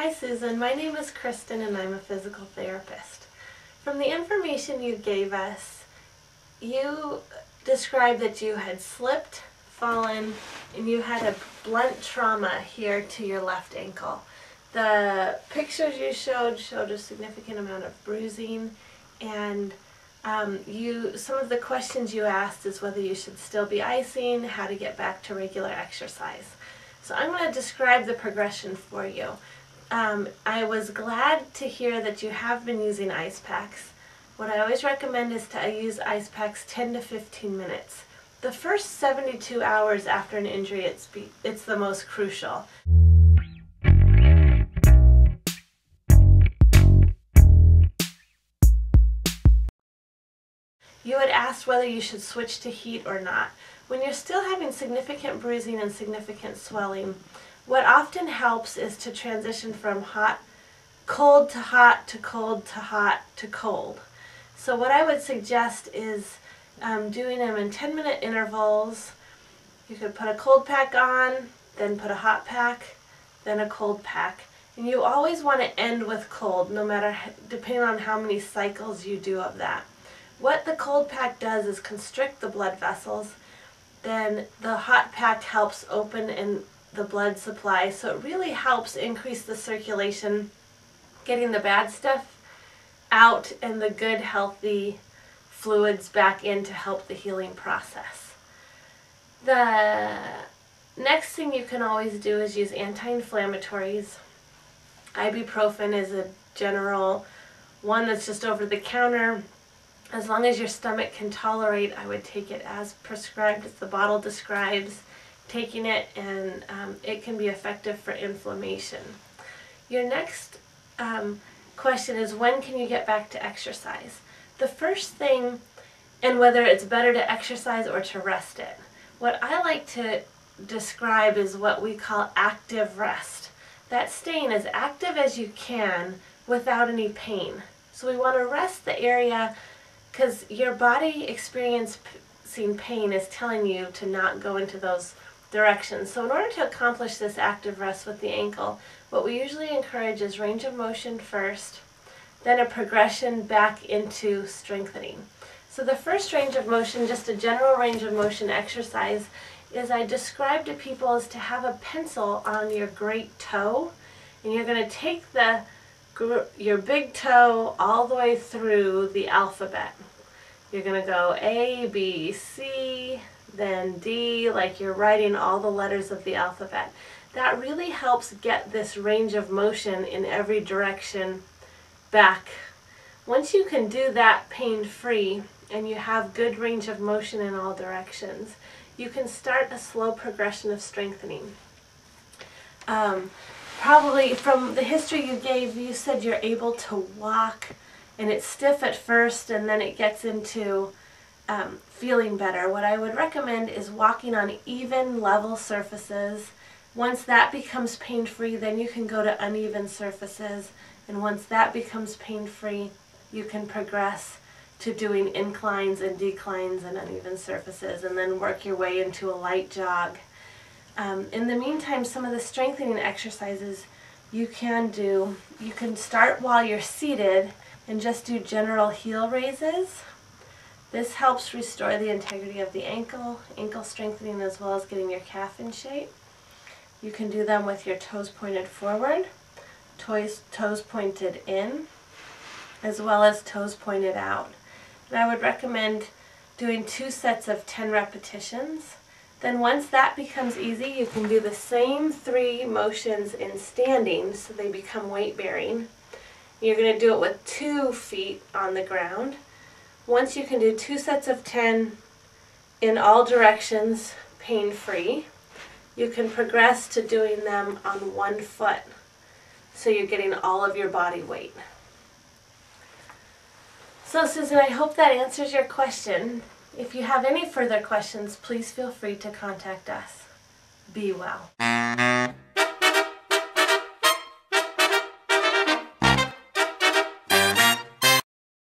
Hi Susan, my name is Kristen and I'm a physical therapist. From the information you gave us, you described that you had slipped, fallen, and you had a blunt trauma here to your left ankle. The pictures you showed a significant amount of bruising, and some of the questions you asked is whether you should still be icing, how to get back to regular exercise. So I'm going to describe the progression for you. I was glad to hear that you have been using ice packs. What I always recommend is to use ice packs 10 to 15 minutes. The first 72 hours after an injury, it's the most crucial. You had asked whether you should switch to heat or not. When you're still having significant bruising and significant swelling, what often helps is to transition from cold to hot to cold to hot to cold. So what I would suggest is doing them in 10-minute intervals. You could put a cold pack on, then put a hot pack, then a cold pack. And you always want to end with cold, depending on how many cycles you do of that. What the cold pack does is constrict the blood vessels. Then the hot pack helps open the blood supply, so it really helps increase the circulation, getting the bad stuff out and the good, healthy fluids back in to help the healing process. The next thing you can always do is use anti-inflammatories. Ibuprofen is a general one that's just over the counter. As long as your stomach can tolerate, I would take it as prescribed, as the bottle describes, taking it, and it can be effective for inflammation. Your next question is, when can you get back to exercise? The first thing, and whether it's better to exercise or to rest it. What I like to describe is what we call active rest. That's staying as active as you can without any pain. So we want to rest the area because your body experiencing pain is telling you to not go into those directions. So in order to accomplish this active rest with the ankle, what we usually encourage is range of motion first, then a progression back into strengthening. So the first range of motion, just a general range of motion exercise, is I describe to people is to have a pencil on your great toe, and you're going to take your big toe all the way through the alphabet. You're going to go A, B, C, then D, like you're writing all the letters of the alphabet. That really helps get this range of motion in every direction back. Once you can do that pain-free and you have good range of motion in all directions, you can start a slow progression of strengthening. Probably from the history you gave, you said you're able to walk and it's stiff at first and then it gets into feeling better. What I would recommend is walking on even, level surfaces. Once that becomes pain-free, then you can go to uneven surfaces, and once that becomes pain-free, you can progress to doing inclines and declines and uneven surfaces, and then work your way into a light jog. In the meantime, some of the strengthening exercises you can start while you're seated and just do general heel raises. This helps restore the integrity of the ankle strengthening, as well as getting your calf in shape. You can do them with your toes pointed forward, toes pointed in, as well as toes pointed out. And I would recommend doing 2 sets of 10 repetitions. Then once that becomes easy, you can do the same 3 motions in standing so they become weight bearing. You're going to do it with 2 feet on the ground. Once you can do 2 sets of 10 in all directions, pain-free, you can progress to doing them on 1 foot. So you're getting all of your body weight. So Susan, I hope that answers your question. If you have any further questions, please feel free to contact us. Be well.